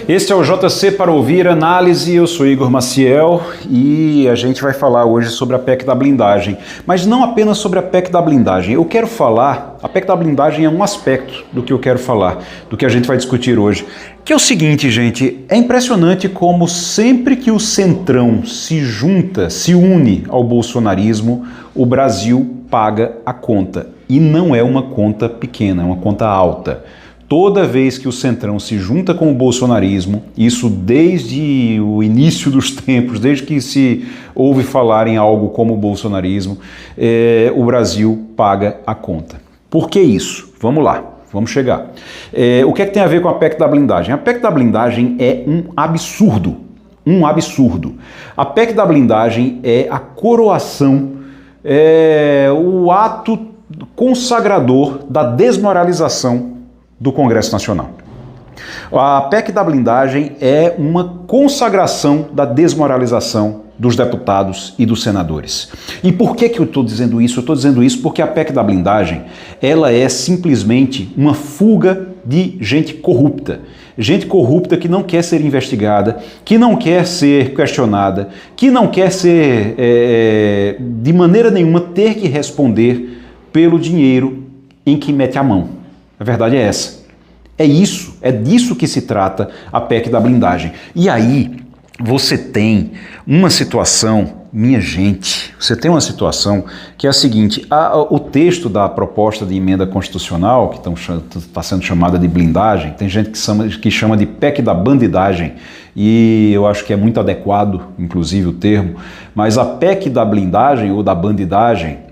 Este é o JC para ouvir análise, eu sou Igor Maciel e a gente vai falar hoje sobre a PEC da blindagem, mas não apenas sobre a PEC da blindagem. Eu quero falar, a PEC da blindagem é um aspecto do que eu quero falar, do que a gente vai discutir hoje, que é o seguinte, gente, é impressionante como sempre que o Centrão se junta, se une ao bolsonarismo, o Brasil paga a conta, e não é uma conta pequena, é uma conta alta. Toda vez que o Centrão se junta com o bolsonarismo, isso desde o início dos tempos, desde que se ouve falar em algo como o bolsonarismo, o Brasil paga a conta. Por que isso? Vamos lá, vamos chegar. O que é que tem a ver com a PEC da blindagem? A PEC da blindagem é um absurdo, um absurdo. A PEC da blindagem é a coroação, o ato consagrador da desmoralização do Congresso Nacional. A PEC da blindagem é uma consagração da desmoralização dos deputados e dos senadores. E por que eu estou dizendo isso? Eu estou dizendo isso porque a PEC da blindagem, ela é simplesmente uma fuga de gente corrupta. Gente corrupta que não quer ser investigada, que não quer ser questionada, que não quer ser, de maneira nenhuma, ter que responder pelo dinheiro em que mete a mão. A verdade é essa. É isso, é disso que se trata a PEC da blindagem. E aí, você tem uma situação, minha gente, você tem uma situação que é a seguinte, o texto da proposta de emenda constitucional, que está sendo chamada de blindagem, tem gente que chama de PEC da bandidagem, e eu acho que é muito adequado, inclusive, o termo, mas a PEC da blindagem ou da bandidagem,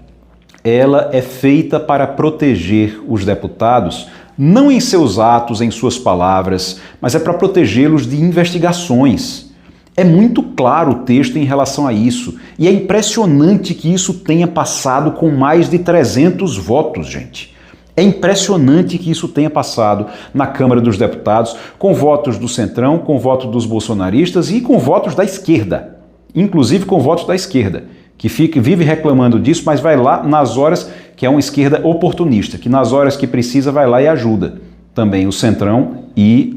ela é feita para proteger os deputados, não em seus atos, em suas palavras, mas é para protegê-los de investigações. É muito claro o texto em relação a isso, e é impressionante que isso tenha passado com mais de 300 votos, gente. É impressionante que isso tenha passado na Câmara dos Deputados, com votos do Centrão, com votos dos bolsonaristas e com votos da esquerda, inclusive com votos da esquerda, que vive reclamando disso, mas vai lá nas horas que é uma esquerda oportunista, que nas horas que precisa vai lá e ajuda também o Centrão e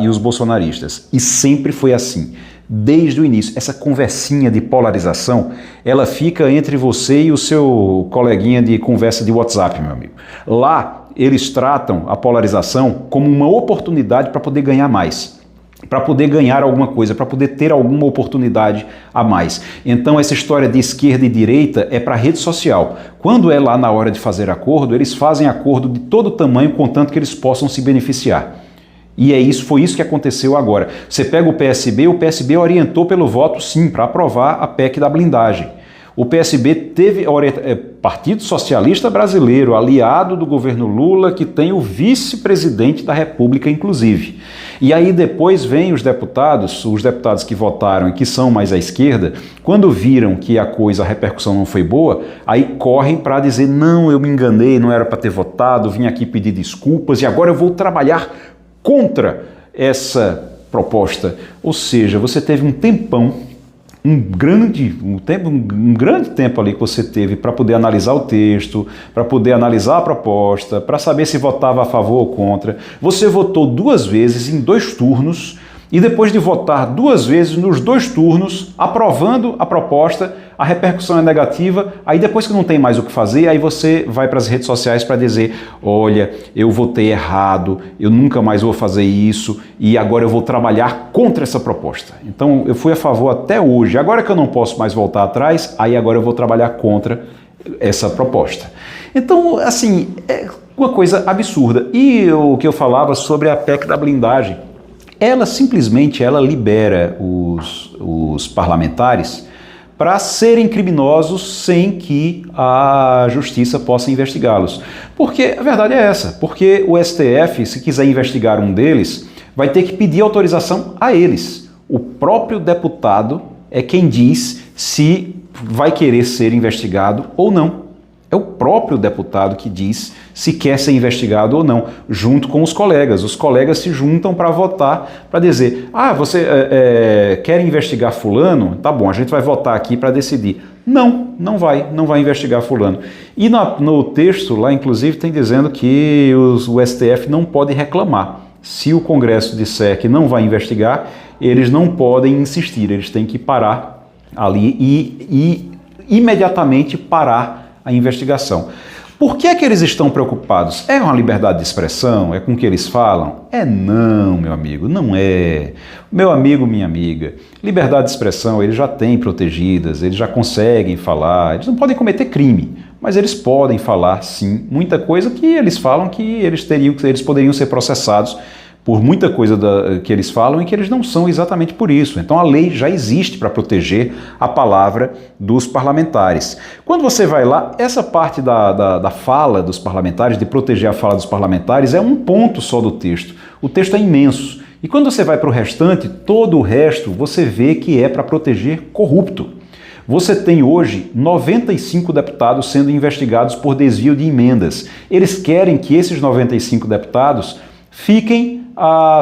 os bolsonaristas. E sempre foi assim, desde o início. Essa conversinha de polarização, ela fica entre você e o seu coleguinha de conversa de WhatsApp, meu amigo. Lá, eles tratam a polarização como uma oportunidade para poder ganhar mais, para poder ganhar alguma coisa, para poder ter alguma oportunidade a mais. Então essa história de esquerda e direita é para a rede social. Quando é lá na hora de fazer acordo, eles fazem acordo de todo tamanho, contanto que eles possam se beneficiar. E foi isso que aconteceu agora. Você pega o PSB orientou pelo voto sim, para aprovar a PEC da blindagem. O PSB teve Partido Socialista Brasileiro, aliado do governo Lula, que tem o vice-presidente da República, inclusive. E aí depois vem os deputados que votaram e que são mais à esquerda, quando viram que a repercussão não foi boa, aí correm para dizer, não, eu me enganei, não era para ter votado, vim aqui pedir desculpas e agora eu vou trabalhar contra essa proposta. Ou seja, você teve um tempão, um grande tempo ali que você teve para poder analisar o texto, para poder analisar a proposta, para saber se votava a favor ou contra. Você votou 2 vezes em 2 turnos e depois de votar 2 vezes nos 2 turnos, aprovando a proposta, a repercussão é negativa, aí depois que não tem mais o que fazer, aí você vai para as redes sociais para dizer, olha, eu votei errado, eu nunca mais vou fazer isso e agora eu vou trabalhar contra essa proposta. Então eu fui a favor até hoje, agora que eu não posso mais voltar atrás, aí agora eu vou trabalhar contra essa proposta. Então, assim, é uma coisa absurda. E o que eu falava sobre a PEC da blindagem, ela simplesmente libera os parlamentares para serem criminosos sem que a justiça possa investigá-los. Porque a verdade é essa, porque o STF, se quiser investigar um deles, vai ter que pedir autorização a eles. O próprio deputado é quem diz se vai querer ser investigado ou não. É o próprio deputado que diz se quer ser investigado ou não, junto com os colegas. Os colegas se juntam para votar, para dizer, você quer investigar fulano? Tá bom, a gente vai votar aqui para decidir. Não vai investigar fulano. E no texto lá, inclusive, tem dizendo que o STF não pode reclamar Se o Congresso disser que não vai investigar, eles não podem insistir, eles têm que parar ali e imediatamente parar a investigação. Por que é que eles estão preocupados? É com a liberdade de expressão? É com o que eles falam? Não, meu amigo, não é. Meu amigo, minha amiga, liberdade de expressão eles já têm protegidas, eles já conseguem falar, eles não podem cometer crime, mas eles podem falar, sim, muita coisa que eles falam que eles poderiam ser processados por muita coisa que eles falam e que eles não são exatamente por isso. Então a lei já existe para proteger a palavra dos parlamentares. Quando você vai lá, essa parte da fala dos parlamentares, de proteger a fala dos parlamentares, é um ponto só do texto. O texto é imenso. E quando você vai para o restante, todo o resto você vê que é para proteger corrupto. Você tem hoje 95 deputados sendo investigados por desvio de emendas. Eles querem que esses 95 deputados fiquem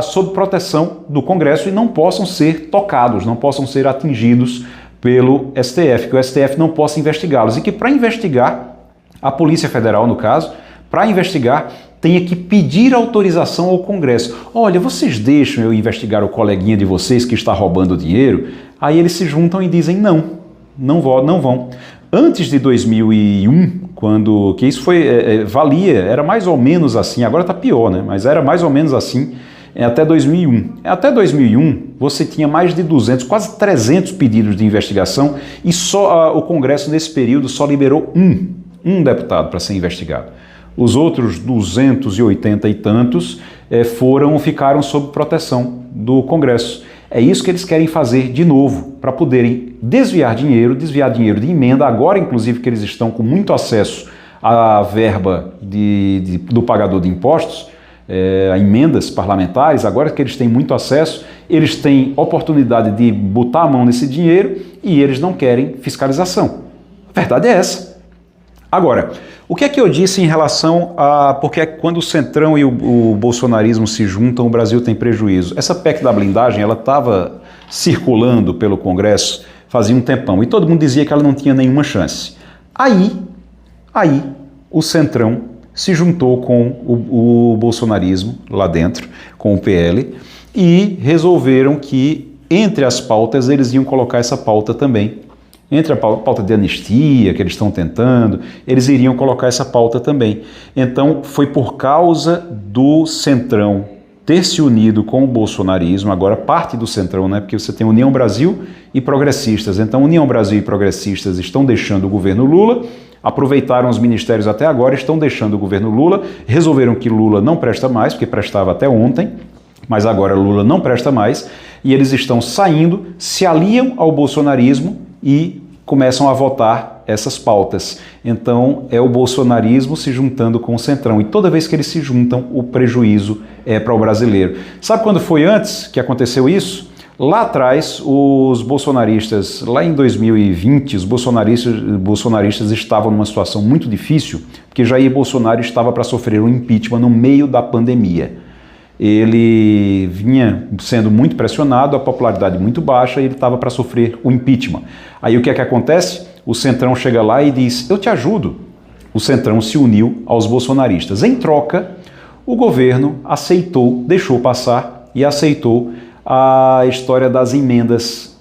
sob proteção do Congresso e não possam ser tocados, não possam ser atingidos pelo STF, que o STF não possa investigá-los. E que para investigar, a Polícia Federal, no caso, para investigar, tenha que pedir autorização ao Congresso. Olha, vocês deixam eu investigar o coleguinha de vocês que está roubando dinheiro? Aí eles se juntam e dizem não vão. Antes de 2001, que isso valia, era mais ou menos assim, agora está pior, né? Mas era mais ou menos assim até 2001. Até 2001, você tinha mais de 200, quase 300 pedidos de investigação e só o Congresso, nesse período, só liberou um deputado para ser investigado. Os outros 280 e tantos ficaram sob proteção do Congresso. É isso que eles querem fazer de novo, para poderem desviar dinheiro de emenda, agora inclusive que eles estão com muito acesso à verba do pagador de impostos, a emendas parlamentares, agora que eles têm muito acesso, eles têm oportunidade de botar a mão nesse dinheiro e eles não querem fiscalização. A verdade é essa. Agora, o que é que eu disse em relação a... Porque quando o Centrão e o bolsonarismo se juntam, o Brasil tem prejuízo. Essa PEC da blindagem, ela estava circulando pelo Congresso fazia um tempão e todo mundo dizia que ela não tinha nenhuma chance. Aí o Centrão se juntou com o bolsonarismo lá dentro, com o PL, e resolveram que entre as pautas eles iam colocar essa pauta também. Entre a pauta de anistia que eles estão tentando, eles iriam colocar essa pauta também. Então, foi por causa do Centrão ter se unido com o bolsonarismo, agora parte do Centrão, né? Porque você tem União Brasil e progressistas. Então, União Brasil e progressistas estão deixando o governo Lula, aproveitaram os ministérios até agora, estão deixando o governo Lula, resolveram que Lula não presta mais, porque prestava até ontem, mas agora Lula não presta mais, e eles estão saindo, se aliam ao bolsonarismo e começam a votar essas pautas. Então é o bolsonarismo se juntando com o Centrão. E toda vez que eles se juntam, o prejuízo é para o brasileiro. Sabe quando foi antes que aconteceu isso? Lá atrás, os bolsonaristas, lá em 2020, os bolsonaristas estavam numa situação muito difícil, porque Jair Bolsonaro estava para sofrer um impeachment no meio da pandemia. Ele vinha sendo muito pressionado, a popularidade muito baixa, e ele estava para sofrer o impeachment. Aí o que é que acontece? O Centrão chega lá e diz, eu te ajudo. O Centrão se uniu aos bolsonaristas. Em troca, o governo aceitou, deixou passar e aceitou a história das emendas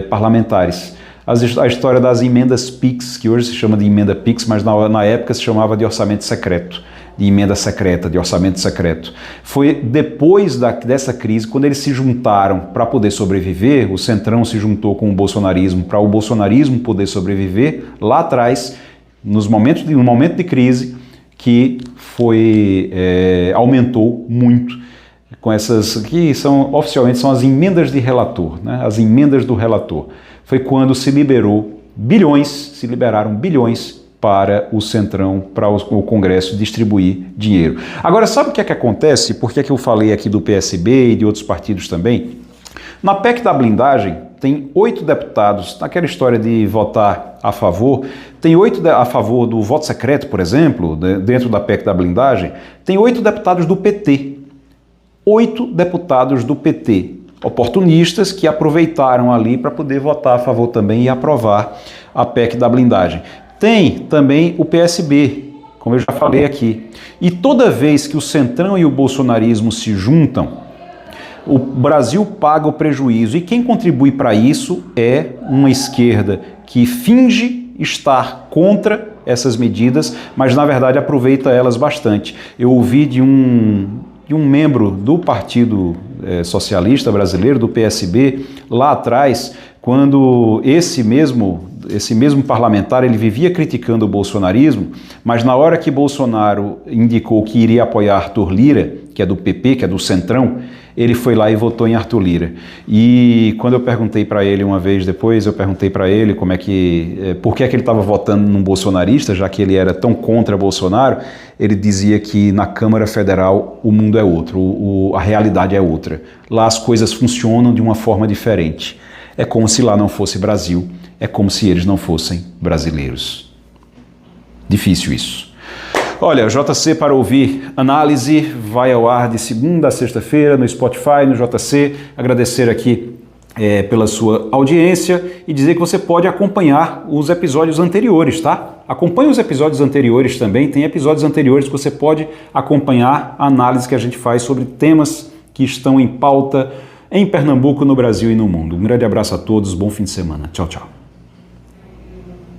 parlamentares. A história das emendas PIX, que hoje se chama de emenda PIX, mas na época se chamava de orçamento secreto, de emenda secreta, de orçamento secreto. Foi depois dessa crise, quando eles se juntaram para poder sobreviver, o Centrão se juntou com o bolsonarismo para o bolsonarismo poder sobreviver, lá atrás, no momento de crise, que aumentou muito, com essas que oficialmente são as emendas de relator, né? As emendas do relator. Foi quando se liberaram bilhões para o Centrão, para o Congresso distribuir dinheiro. Agora, sabe o que é que acontece? Por que é que eu falei aqui do PSB e de outros partidos também? Na PEC da blindagem, tem 8 deputados, naquela história de votar a favor, tem 8 a favor do voto secreto, por exemplo, dentro da PEC da blindagem, tem 8 deputados do PT. 8 deputados do PT, oportunistas que aproveitaram ali para poder votar a favor também e aprovar a PEC da blindagem. Tem também o PSB, como eu já falei aqui. E toda vez que o Centrão e o bolsonarismo se juntam, o Brasil paga o prejuízo. E quem contribui para isso é uma esquerda que finge estar contra essas medidas, mas na verdade aproveita elas bastante. Eu ouvi de um membro do Partido Socialista Brasileiro, do PSB, lá atrás, quando esse mesmo parlamentar, ele vivia criticando o bolsonarismo, mas na hora que Bolsonaro indicou que iria apoiar Arthur Lira, que é do PP, que é do Centrão, ele foi lá e votou em Arthur Lira. E quando eu perguntei para ele uma vez depois, eu perguntei para ele por que é que ele estava votando num bolsonarista, já que ele era tão contra Bolsonaro, ele dizia que na Câmara Federal o mundo é outro, a realidade é outra. Lá as coisas funcionam de uma forma diferente. É como se lá não fosse Brasil, é como se eles não fossem brasileiros. Difícil isso. Olha, JC para ouvir análise vai ao ar de segunda a sexta-feira no Spotify, no JC. Agradecer aqui pela sua audiência e dizer que você pode acompanhar os episódios anteriores, tá? Acompanhe os episódios anteriores também, tem episódios anteriores que você pode acompanhar a análise que a gente faz sobre temas que estão em pauta em Pernambuco, no Brasil e no mundo. Um grande abraço a todos, bom fim de semana. Tchau, tchau.